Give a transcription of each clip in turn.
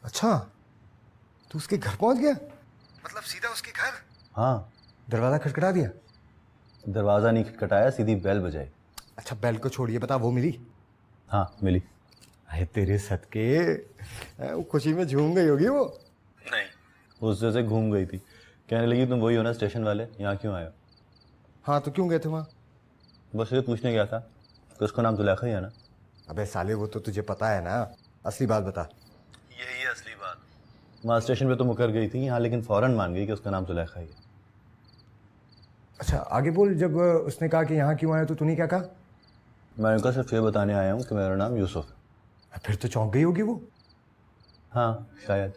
अच्छा, तू उसके घर पहुंच गया? मतलब सीधा उसके घर? हाँ, दरवाजा खटखटा दिया? दरवाज़ा नहीं खटखटाया, सीधी बेल बजाई। अच्छा, बेल को छोड़िए, बता वो मिली? हाँ मिली। अरे तेरे सदके, वो खुशी में झूम गई होगी वो। नहीं, उस जैसे घूम गई थी, कहने लगी तुम वही हो ना स्टेशन वाले, यहाँ क्यों आए हो? हाँ, तो क्यों गए थे वहाँ? बस ये पूछने गया था कि उसका नाम जुलेखा ही है ना। अबे साले, वो तो तुझे पता है ना, असली बात बता। यही है असली बात। वहाँ स्टेशन पे तो मुकर गई थी, यहाँ लेकिन फौरन मान गई कि उसका नाम जुलेखा ही है। अच्छा आगे बोल। जब उसने कहा कि यहाँ क्यों आए तो तूने क्या कहा? मैं उनका सिर्फ ये बताने आया हूँ कि मेरा नाम यूसुफ है। फिर तो चौंक गई होगी वो। हाँ शायद।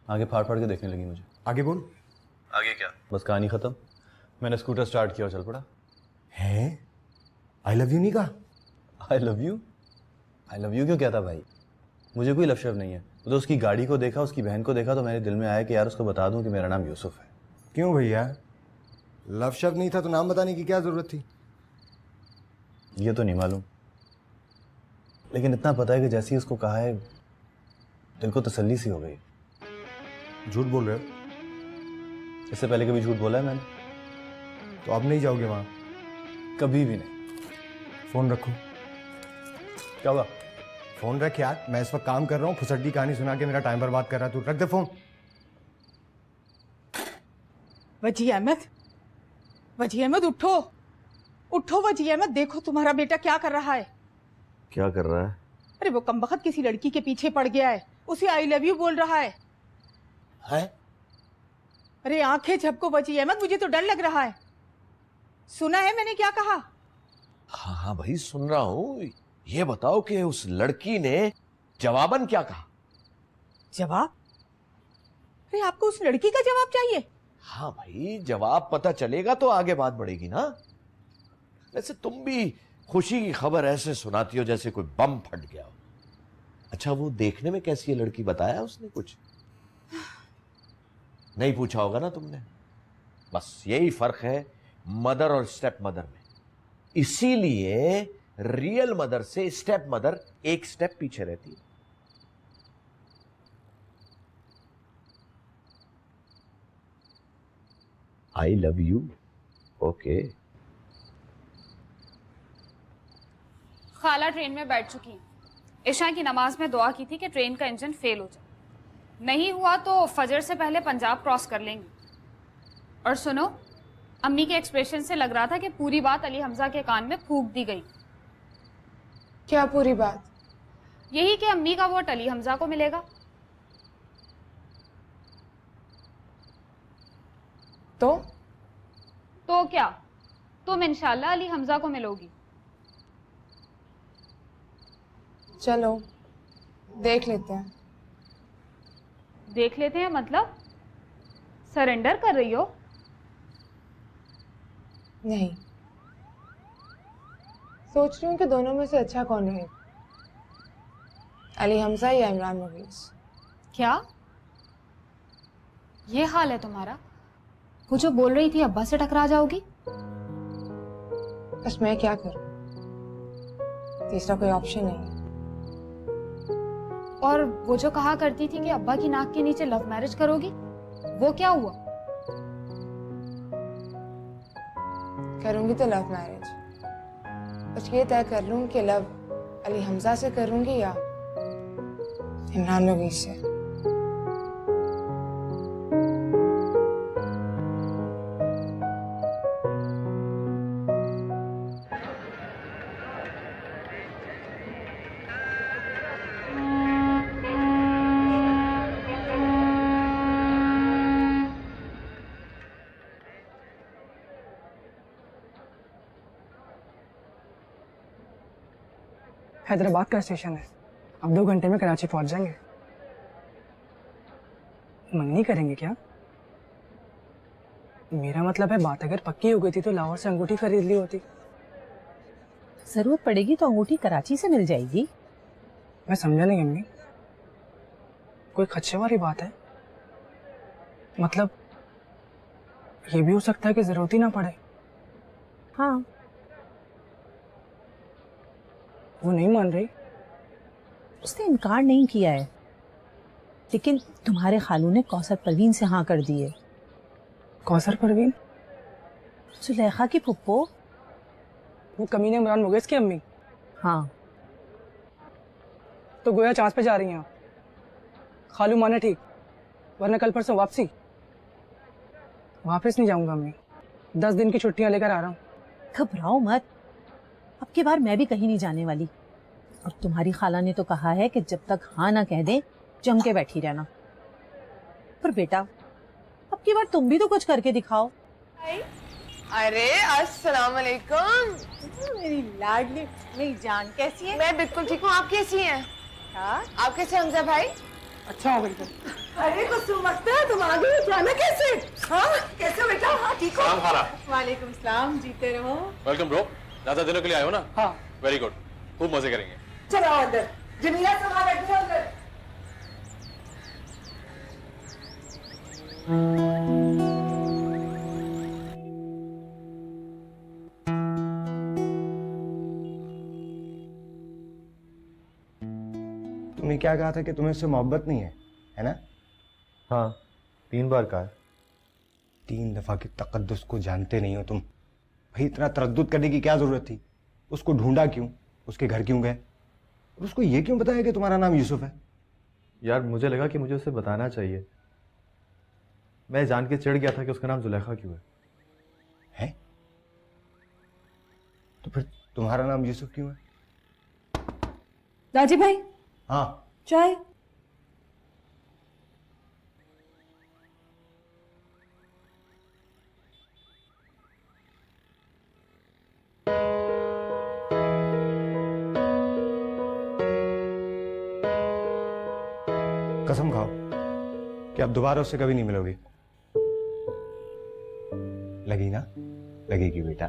आगे फाड़ फाड़ के देखने लगी मुझे। आगे बोल। आगे क्या, बस कहानी खत्म। मैंने स्कूटर स्टार्ट किया और चल पड़ा। है? आई लव यू नहीं कहा? I love you? I love you क्यों कहता भाई? मुझे कोई लव शव नहीं है। तो उसकी गाड़ी को देखा, उसकी बहन को देखा तो मेरे दिल में आया कि यार उसको बता दूं कि मेरा नाम यूसुफ है। क्यों भैया, लव शब्द नहीं था तो नाम बताने की क्या जरूरत थी? ये तो नहीं मालूम, लेकिन इतना पता है कि जैसे ही उसको कहा है दिल को तसल्ली सी हो गई। झूठ बोल रहे हो? इससे पहले कभी झूठ बोला है मैंने? तो अब नहीं जाओगे वहां? कभी भी नहीं। फोन रखो। क्या हुआ? फोन रख यार, मैं इस वक्त काम कर रहा हूँ। फुसड्डी कहानी सुना के मेरा टाइम बर्बाद कर रहा है तू। रख दे फोन। वजी अहमद, वजी अहमद उठो, उठो वजी अहमद, देखो तुम्हारा बेटा क्या कर रहा है। क्या कर रहा है? अरे वो कमबख्त किसी लड़की के पीछे पड़ गया है, उसे आई लव यू बोल रहा है। अरे आंखें झपको वजी अहमद, मुझे तो डर लग रहा है। सुना है मैंने क्या कहा? हाँ हाँ भाई सुन रहा हूँ। ये बताओ कि उस लड़की ने जवाबन क्या कहा? जवाब? अरे आपको उस लड़की का जवाब चाहिए? हाँ भाई, जवाब पता चलेगा तो आगे बात बढ़ेगी ना। वैसे तुम भी खुशी की खबर ऐसे सुनाती हो जैसे कोई बम फट गया हो। अच्छा वो देखने में कैसी है लड़की, बताया उसने कुछ? नहीं पूछा होगा ना तुमने। बस यही फर्क है मदर और स्टेप मदर में। इसीलिए रियल मदर से स्टेप मदर एक स्टेप पीछे रहती है। I love you. ओके। खाला ट्रेन में बैठ चुकी हैं। इशा की नमाज में दुआ की थी कि ट्रेन का इंजन फेल हो जाए, नहीं हुआ तो फजर से पहले पंजाब क्रॉस कर लेंगे। और सुनो, अम्मी के एक्सप्रेशन से लग रहा था कि पूरी बात अली हमजा के कान में फूंक दी गई। क्या पूरी बात? यही कि अम्मी का वोट अली हमजा को मिलेगा। तो क्या, तुम इंशाल्लाह अली हमजा को मिलोगी। चलो देख लेते हैं। देख लेते हैं मतलब सरेंडर कर रही हो? नहीं, सोच रही हूँ कि दोनों में से अच्छा कौन है, अली हमजा या इमरान मवीज। क्या ये हाल है तुम्हारा? वो जो बोल रही थी अब्बा से टकरा जाओगी। बस मैं क्या करूँ, तीसरा कोई ऑप्शन नहीं है। और वो जो कहा करती थी कि अब्बा की नाक के नीचे लव मैरिज करोगी, वो क्या हुआ? करूंगी तो लव मैरिज, बस ये तय कर लूँ कि लव अली हमजा से करूंगी या इमरान मवीज से। हैदराबाद का स्टेशन है, अब 2 घंटे में कराची पहुंच जाएंगे। मंगनी करेंगे क्या? मेरा मतलब है बात अगर पक्की हो गई थी तो लाहौर से अंगूठी खरीद ली होती। जरूरत पड़ेगी तो अंगूठी कराची से मिल जाएगी। मैं समझा नहीं अम्मी, कोई खदशे वाली बात है? मतलब ये भी हो सकता है कि जरूरत ही ना पड़े। हाँ, वो नहीं मान रही। उसने इनकार नहीं किया है, लेकिन तुम्हारे खालू ने कौसर परवीन से हाँ कर दी है। कौसर परवीन? सुलेखा की पुप्पो। वो कमीने इमरान मुगेज की अम्मी? हाँ। तो गोया चांस पे जा रही हैं आप। खालू माने ठीक, वरना कल परसों वापसी। वापस नहीं जाऊंगा अम्मी, 10 दिन की छुट्टियां लेकर आ रहा हूँ। घबराओ मत, अब की बार मैं भी कहीं नहीं जाने वाली। और तुम्हारी खाला ने तो कहा है कि जब तक हाँ ना कह दे जम के बैठी रहना। पर बेटा अब की बार तुम भी तो कुछ करके दिखाओ। अरे अस्सलाम वालेकुम। मेरी लाडली मेरी जान कैसी है? मैं बिल्कुल ठीक हूँ, आप कैसी हैं? आप कैसे हमजा भाई? अच्छा हो बिल्कुल। अरे कुसुम अख्तर, तुम आ गई, जाना कैसे? हाँ कैसे हो बेटा? हाँ ठीक हो? वालेकुम सलाम, जीते रहो। Welcome bro. ज्यादा दिनों के लिए आए हो ना? हाँ। वेरी गुड, खूब मजे करेंगे। चलो अंदर, जमीला से वहां बैठो अंदर। तुमने क्या कहा था कि तुम्हें उससे मोहब्बत नहीं है ना? हाँ, 3 बार कहा है। 3 दफा की तकद्दुस को जानते नहीं हो तुम। भाई इतना तरद्दुद करने की क्या जरूरत थी? उसको ढूंढा क्यों? उसके घर क्यों गए? और उसको ये क्यों बताया कि तुम्हारा नाम यूसुफ है? यार मुझे लगा कि मुझे उसे बताना चाहिए। मैं जान के चिढ़ गया था कि उसका नाम जुलेखा क्यों है। तो फिर तुम्हारा नाम यूसुफ क्यों है? राजी भाई हाँ चाय। कसम खाओ कि अब दोबारा उससे कभी नहीं मिलोगी। लगी ना? लगेगी बेटा,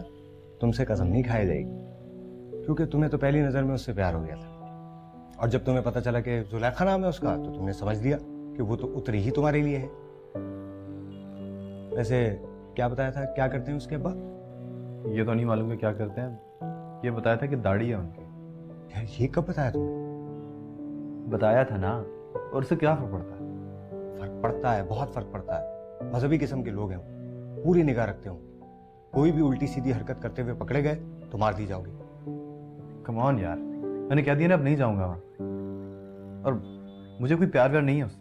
तुमसे कसम नहीं खाई जाएगी, क्योंकि तुम्हें तो पहली नजर में उससे प्यार हो गया था। और जब तुम्हें पता चला कि जुलेखा नाम है उसका, तो तुमने समझ लिया कि वो तो उतरी ही तुम्हारे लिए है। वैसे क्या बताया था, क्या करते हैं उसके अब्बा? ये तो नहीं मालूम कि क्या करते हैं। ये बताया था कि दाढ़ी है उनकी। यार ये कब बताया तुमने? बताया था ना। और उससे क्या फर्क पड़ता है? फर्क पड़ता है, बहुत फर्क पड़ता है। मजहबी किस्म के लोग हैं, पूरी निगाह रखते हो। कोई भी उल्टी सीधी हरकत करते हुए पकड़े गए तो मार दी जाओगे। कम ऑन यार, मैंने कह दिया ना अब नहीं जाऊंगा वहां। और मुझे कोई प्यार व्यार नहीं है उससे।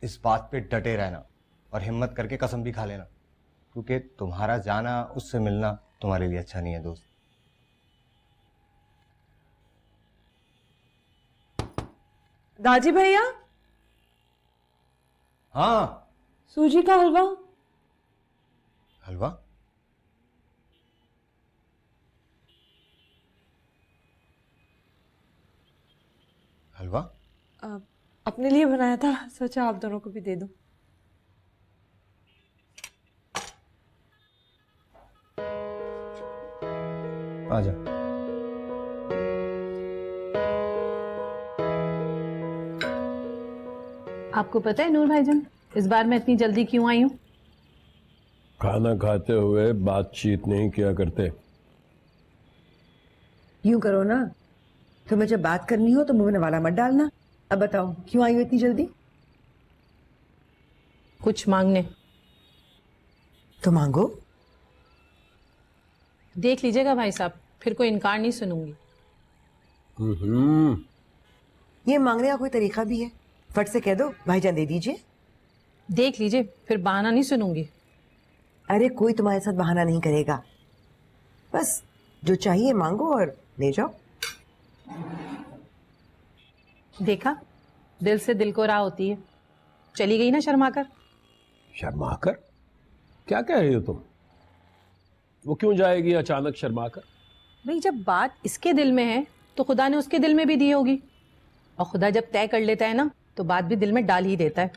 इस बात पे डटे रहना और हिम्मत करके कसम भी खा लेना, क्योंकि तुम्हारा जाना, उससे मिलना तुम्हारे लिए अच्छा नहीं है दोस्त। दाजी भैया, हाँ। सूजी का हलवा। हलवा? हलवा? अपने लिए बनाया था, सोचा आप दोनों को भी दे दूं। आजा। आपको पता है नूर भाईजान, इस बार मैं इतनी जल्दी क्यों आई हूँ? खाना खाते हुए बातचीत नहीं किया करते। यूं करो ना, तुम्हें जब बात करनी हो तो मुंह में वाला मत डालना। अब बताओ क्यों आई हो इतनी जल्दी? कुछ मांगने। तो मांगो। देख लीजिएगा भाई साहब, फिर कोई इनकार नहीं सुनूंगी। ये मांगने का कोई तरीका भी है? फट से कह दो भाईजान दे दीजिए। देख लीजिए, फिर बहाना नहीं सुनूंगी। अरे कोई तुम्हारे साथ बहाना नहीं करेगा, बस जो चाहिए मांगो और ले जाओ। देखा, दिल से दिल को राह होती है। चली गई ना शर्माकर। शर्माकर? क्या कह रही हो तुम? वो क्यों जाएगी अचानक शर्माकर? भाई जब बात इसके दिल में है तो खुदा ने उसके दिल में भी दी होगी, और खुदा जब तय कर लेता है ना तो बात भी दिल में डाल ही देता है।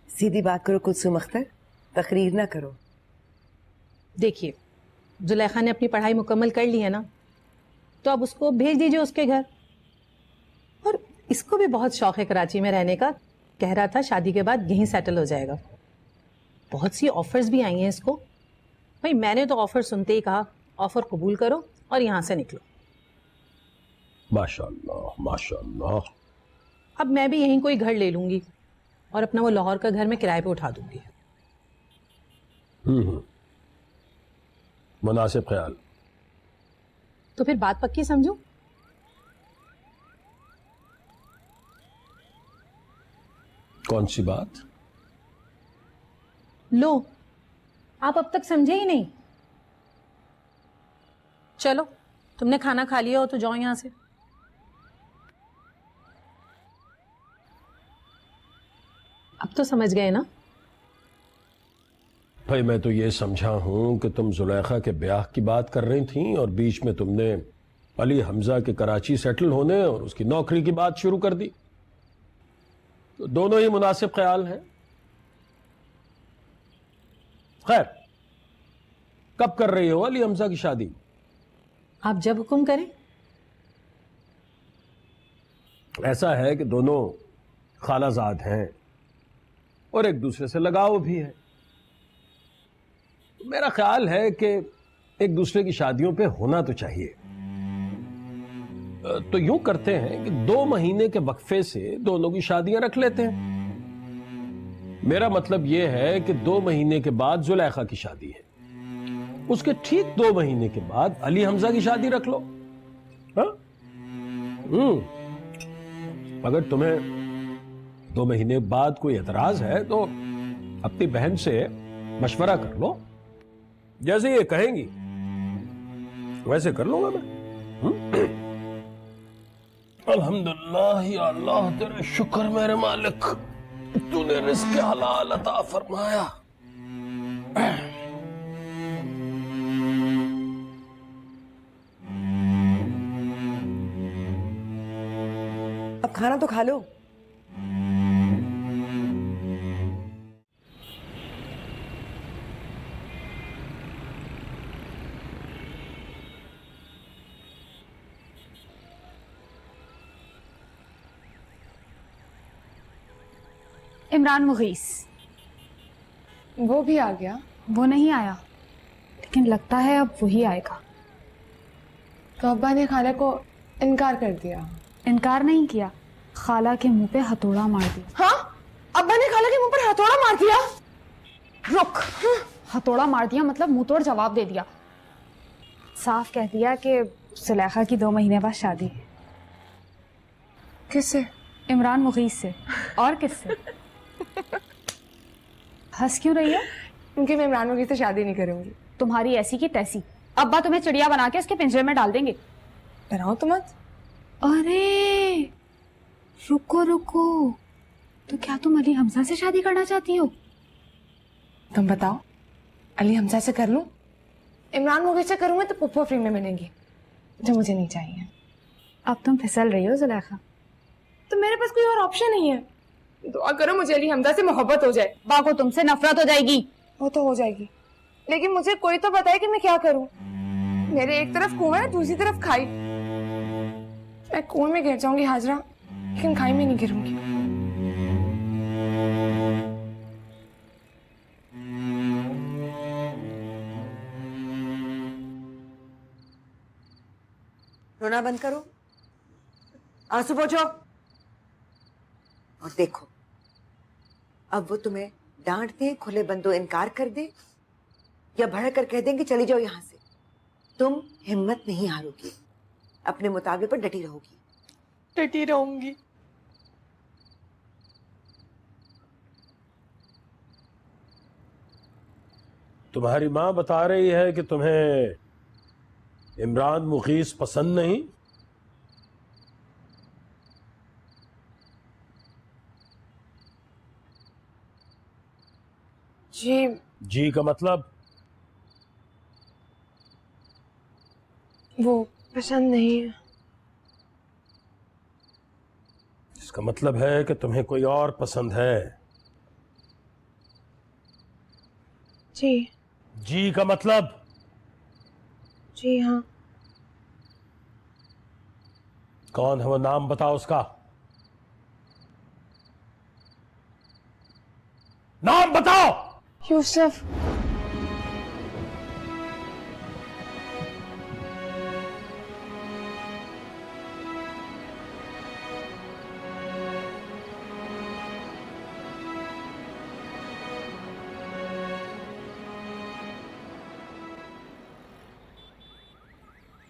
सीधी बात करो कुलसुम अख्तर, तकरीर ना करो। देखिए, जुलेखा ने अपनी पढ़ाई मुकम्मल कर ली है ना, तो अब उसको भेज दीजिए उसके घर। और इसको भी बहुत शौक है कराची में रहने का, कह रहा था शादी के बाद यहीं सेटल हो जाएगा। बहुत सी ऑफर्स भी आई हैं इसको। भाई मैंने तो ऑफर सुनते ही कहा ऑफर कबूल करो और यहाँ से निकलो। माशाल्लाह माशाल्लाह। अब मैं भी यहीं कोई घर ले लूंगी और अपना वो लाहौर का घर मैं किराए पे उठा दूंगी। मुनासिब ख्याल। तो फिर बात पक्की समझो। कौन सी बात? लो, आप अब तक समझे ही नहीं। चलो, तुमने खाना खा लिया हो तो जाओ यहां से। अब तो समझ गए ना? भाई मैं तो ये समझा हूं कि तुम जुलेखा के ब्याह की बात कर रही थी और बीच में तुमने अली हमजा के कराची सेटल होने और उसकी नौकरी की बात शुरू कर दी। तो दोनों ही मुनासिब ख्याल हैं। खैर, कब कर रही हो अली हमजा की शादी? आप जब हुक्म करें। ऐसा है कि दोनों खालाजाद हैं और एक दूसरे से लगाव भी है। मेरा ख्याल है कि एक दूसरे की शादियों पे होना तो चाहिए। तो यूं करते हैं कि 2 महीने के वक्फे से दोनों की शादियां रख लेते हैं। मेरा मतलब यह है कि 2 महीने के बाद जुलेखा की शादी है, उसके ठीक 2 महीने के बाद अली हमजा की शादी रख लो। हाँ? अगर तुम्हें 2 महीने बाद कोई एतराज है तो अपनी बहन से मशवरा कर लो। जैसे ये कहेंगी वैसे कर लूंगा मैं। अल्हम्दुलिल्लाह या अल्लाह तेरे शुक्र मेरे मालिक, तूने रिज़्क़ हलाल अता फरमाया। अब खाना तो खा लो। इमरान मुगीस। वो भी आ गया? वो नहीं आया, लेकिन लगता है अब वही आएगा। तो अब्बा ने खाला को इनकार कर दिया? इनकार नहीं किया, खाला के मुंह पे हथौड़ा मार दिया। हाँ, अब्बा ने खाला के मुंह पर हथौड़ा मार दिया? रुक, हथौड़ा मार दिया मतलब मुंह तोड़ जवाब दे दिया। साफ कह दिया कि जुलेखा की 2 महीने बाद शादी है। किससे? इमरान मुगीस से। और किससे? हंस क्यों रही है? क्योंकि मैं इमरान मुगीस से शादी नहीं करूंगी। तुम्हारी ऐसी की तैसी, अब्बा तुम्हें चिड़िया बना के उसके पिंजरे में डाल देंगे। डराओ तो मत। अरे रुको रुको, तो क्या तुम अली हमजा से शादी करना चाहती हो? तुम बताओ, अली हमजा से कर लूं? इमरान मुगीस से करूंगा तो पुप्पो फ्री में मिलेंगी, जो मुझे नहीं चाहिए। अब तुम फिसल रही हो जुलेखा। तो मेरे पास कोई और ऑप्शन नहीं है। दुआ करो मुझे अली हमजा से मोहब्बत हो जाए। बा को तुमसे नफरत हो जाएगी। वो तो हो जाएगी, लेकिन मुझे कोई तो बताए कि मैं क्या करूं। मेरे एक तरफ कुआं है, दूसरी तरफ खाई। मैं कुएं में गिर जाऊंगी हाजरा, लेकिन खाई में नहीं गिरूंगी। रोना बंद करो, आंसू पोंछो और देखो अब वो तुम्हें डांट दे, खुले बंदों इनकार कर दे या भड़क कर कह देंगे चली जाओ यहां से, तुम हिम्मत नहीं हारोगी, अपने मुताबिक पर डटी रहोगी। डटी रहूंगी। तुम्हारी माँ बता रही है कि तुम्हें इमरान मुगीस पसंद नहीं। जी। जी का मतलब? वो पसंद नहीं है। इसका मतलब है कि तुम्हें कोई और पसंद है। जी। जी का मतलब? जी हाँ। कौन है वो, नाम बताओ उसका। नाम बताओ। यूसुफ।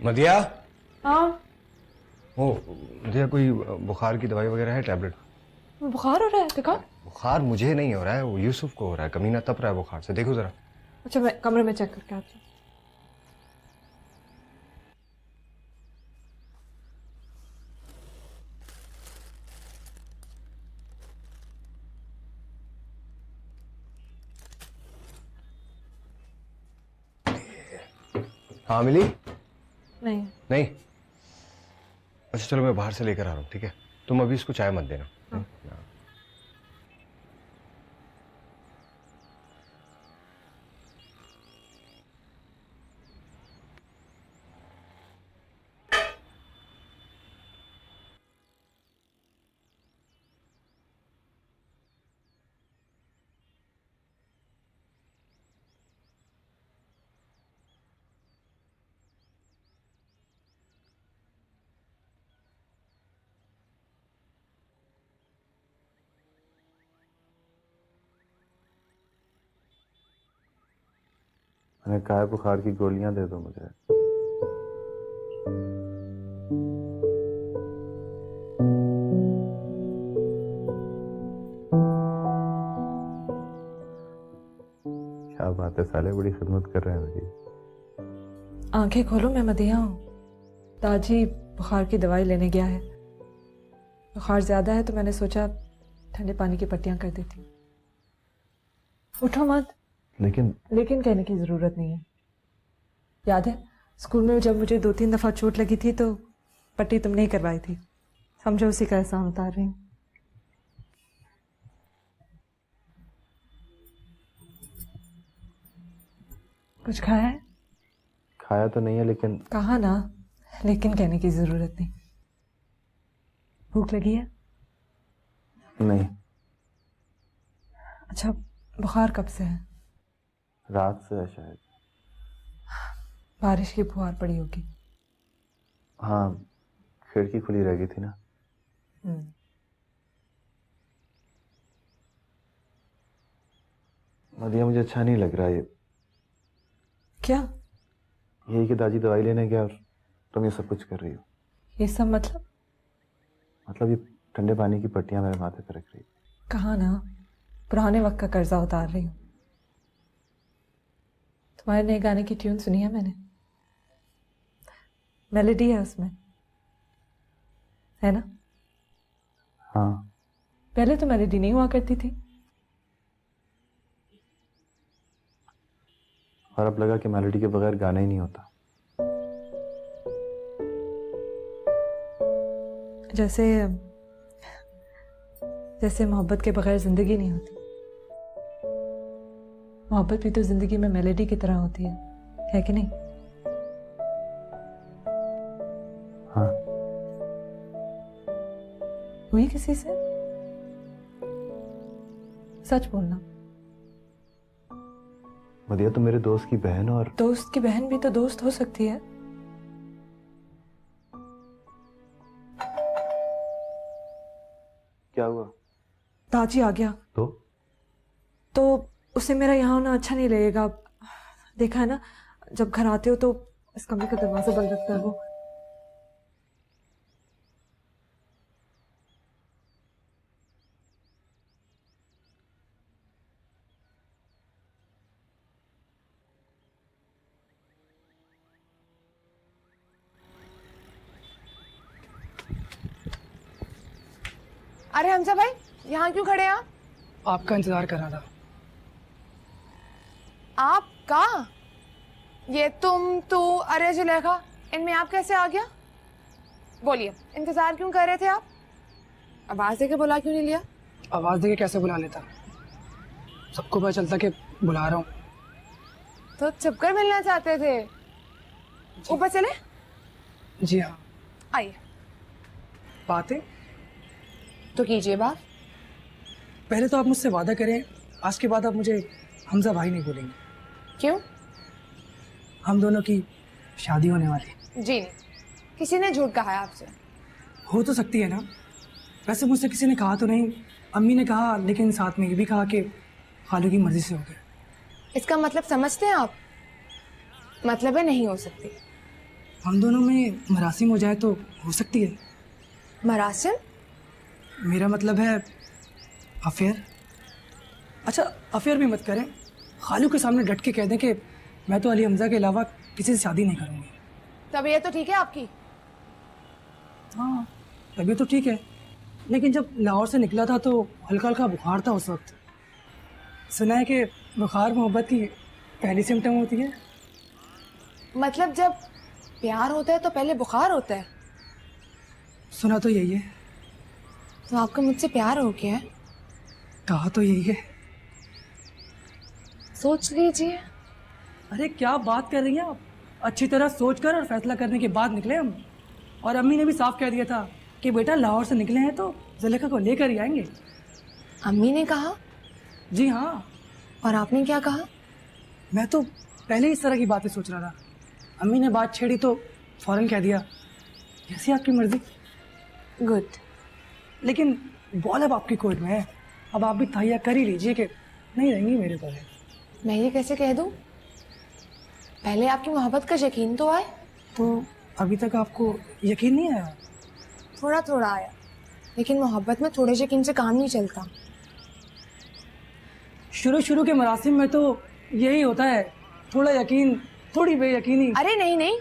मदिया, हाँ ओ मदिया, कोई बुखार की दवाई वगैरह है, टैबलेट? बुखार हो रहा है? दिखा। बुखार मुझे नहीं हो रहा है, वो यूसुफ को हो रहा है। कमीना तप रहा है बुखार से, देखो जरा। अच्छा मैं कमरे में चेक करके आती हूँ। हाँ मिली? नहीं। नहीं? अच्छा चलो मैं बाहर से लेकर आ रहा हूँ, ठीक है? तुम अभी इसको चाय मत देना। हाँ। मैंने कहा है बुखार की गोलियां दे दो मुझे। क्या बात है साले, बड़ी खिदमत कर रहे हैं मेरी। आंखें खोलो, मैं मदिया हूँ। ताजी बुखार की दवाई लेने गया है। बुखार ज्यादा है तो मैंने सोचा ठंडे पानी की पट्टियां कर देती हूँ। उठो मत। लेकिन कहने की जरूरत नहीं है। याद है स्कूल में जब मुझे 2-3 दफा चोट लगी थी तो पट्टी तुमने ही करवाई थी। समझो उसी का एहसान उतार रही हूँ। कुछ खाया है? खाया तो नहीं है लेकिन। कहा ना, लेकिन कहने की जरूरत नहीं। भूख लगी है? नहीं। अच्छा बुखार कब से है? रात से है शायद। बारिश की फुहार पड़ी होगी। हाँ, खिड़की खुली रह गई थी ना। मदिया मुझे अच्छा नहीं लग रहा ये। क्या? यही कि दादी दवाई लेने गया और तुम ये सब कुछ कर रही हो। ये सब मतलब ये ठंडे पानी की पट्टियां मेरे माथे पर रख रही। कहा ना, पुराने वक्त का कर्जा उतार रही हूँ। तुम्हारे नए गाने की ट्यून सुनी है मैंने। मेलोडी है उसमें, है ना? हाँ। पहले तो मेलोडी नहीं हुआ करती थी। और अब लगा कि मेलोडी के बगैर गाना ही नहीं होता। जैसे मोहब्बत के बगैर जिंदगी नहीं होती। मोहब्बत भी तो जिंदगी में मेलोडी की तरह होती है कि नहीं? हाँ। हुई किसी से? सच बोलना। मदिया तुम मेरे दोस्त की बहन हो। और दोस्त की बहन भी तो दोस्त हो सकती है। क्या हुआ? ताजी आ गया तो उसे मेरा यहाँ होना अच्छा नहीं लगेगा। देखा है ना, जब घर आते हो तो इस कमरे का दरवाजा बंद रखता है वो। अरे हमजा भाई, यहाँ क्यों खड़े हैं आप? आपका इंतजार कर रहा था। आपका? ये तुम, तू, अरे जुलेखा, इनमें आप कैसे आ गया? बोलिए, इंतजार क्यों कर रहे थे आप? आवाज देके बुला क्यों नहीं लिया? आवाज देके कैसे बुला लेता? सबको पता चलता कि बुला रहा हूँ। तो छुपकर मिलना चाहते थे? ऊपर चले? जी हाँ। आइए। बातें तो कीजिए बात। पहले तो आप मुझसे वादा करें, आज के बाद आप मुझे हमजा भाई नहीं बोलेंगे। क्यों? हम दोनों की शादी होने वाली। जी नहीं, किसी ने झूठ कहा है आपसे। हो तो सकती है ना। वैसे मुझसे किसी ने कहा तो नहीं, अम्मी ने कहा, लेकिन साथ में ये भी कहा कि खालू की मर्जी से हो गया। इसका मतलब समझते हैं आप? मतलब है नहीं हो सकती। हम दोनों में मरासिम हो जाए तो हो सकती है। मरासिम? मेरा मतलब है अफेयर। अच्छा, अफेयर भी मत करें, खालू के सामने डट के कह दें कि मैं तो अली हमजा के अलावा किसी से शादी नहीं करूँगी। तबीयत तो ठीक है आपकी? हाँ, तबीयत तो ठीक है, लेकिन जब लाहौर से निकला था तो हल्का हल्का बुखार था उस वक्त। सुना है कि बुखार मोहब्बत की पहली सिम्टम होती है। मतलब जब प्यार होता है तो पहले बुखार होता है? सुना तो यही है। तो आपका मुझसे प्यार हो गया है? कहा तो यही है। सोच लीजिए। अरे क्या बात कर रही हैं आप? अच्छी तरह सोचकर और फैसला करने के बाद निकले हम। और अम्मी ने भी साफ कह दिया था कि बेटा लाहौर से निकले हैं तो जुलेखा को लेकर ही आएंगे। अम्मी ने कहा? जी हाँ। और आपने क्या कहा? मैं तो पहले ही इस तरह की बातें सोच रहा था। अम्मी ने बात छेड़ी तो फौरन कह दिया जैसी आपकी मर्जी। गुड। लेकिन बॉल अब आपकी कोर्ट में है, अब आप भी तैयार कर ही लीजिए कि नहीं रहेंगी मेरे पर। मैं ये कैसे कह दूं? पहले आपकी मोहब्बत का यकीन तो आए। तो अभी तक आपको यकीन नहीं आया? थोड़ा थोड़ा आया, लेकिन मोहब्बत में थोड़े यकीन से काम नहीं चलता। शुरू के मरासिम में तो यही होता है, थोड़ा यकीन थोड़ी बेयकीनी। अरे नहीं नहीं,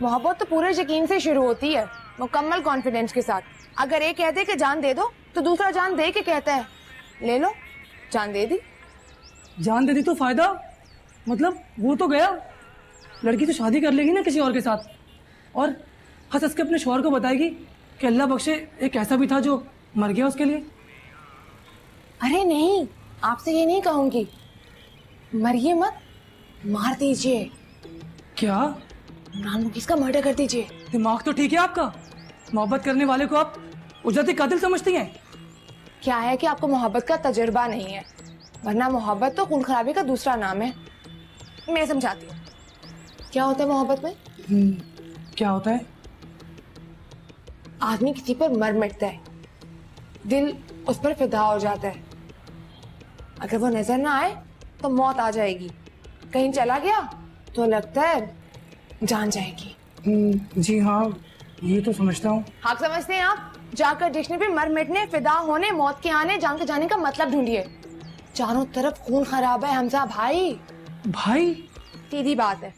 मोहब्बत तो पूरे यकीन से शुरू होती है, मुकम्मल कॉन्फिडेंस के साथ। अगर एक कहते कि जान दे दो तो दूसरा जान दे के कहता है ले लो। जान दे दी। जान दे दी तो फायदा? मतलब वो तो गया, लड़की तो शादी कर लेगी ना किसी और के साथ, और हंस हंस के अपने शौहर को बताएगी कि अल्लाह बख्शे एक ऐसा भी था जो मर गया उसके लिए। अरे नहीं, आपसे ये नहीं कहूंगी, मरिए मत, मार दीजिए। क्या? इमरान मुकीस का मर्डर कर दीजिए। दिमाग तो ठीक है आपका? मोहब्बत करने वाले को आप उजरती कातिल समझती हैं? क्या है कि आपको मोहब्बत का तजुर्बा नहीं है, वरना मोहब्बत तो खून खराबी का दूसरा नाम है। मैं समझाती हूँ क्या होता है मोहब्बत में। क्या होता है? आदमी किसी पर मर मिटता है, दिल उस पर फिदा हो जाता है। अगर वो नजर ना आए तो मौत आ जाएगी, कहीं चला गया तो लगता है जान जाएगी। जी हाँ, ये तो समझता हूँ। हाँ समझते हैं आप? जाकर डिक्शनरी पे मर मिटने, फिदा होने, मौत के आने, जान के जाने का मतलब ढूंढिए। चारों तरफ खून खराब है हमजा भाई। भाई? सीधी बात है,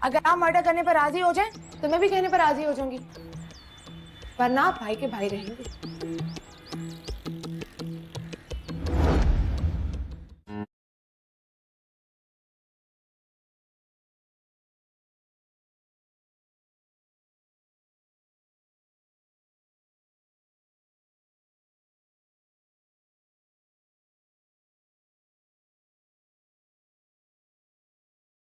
अगर आप मर्डर करने पर राजी हो जाए तो मैं भी कहने पर राजी हो जाऊंगी, वरना आप भाई के भाई रहेंगे।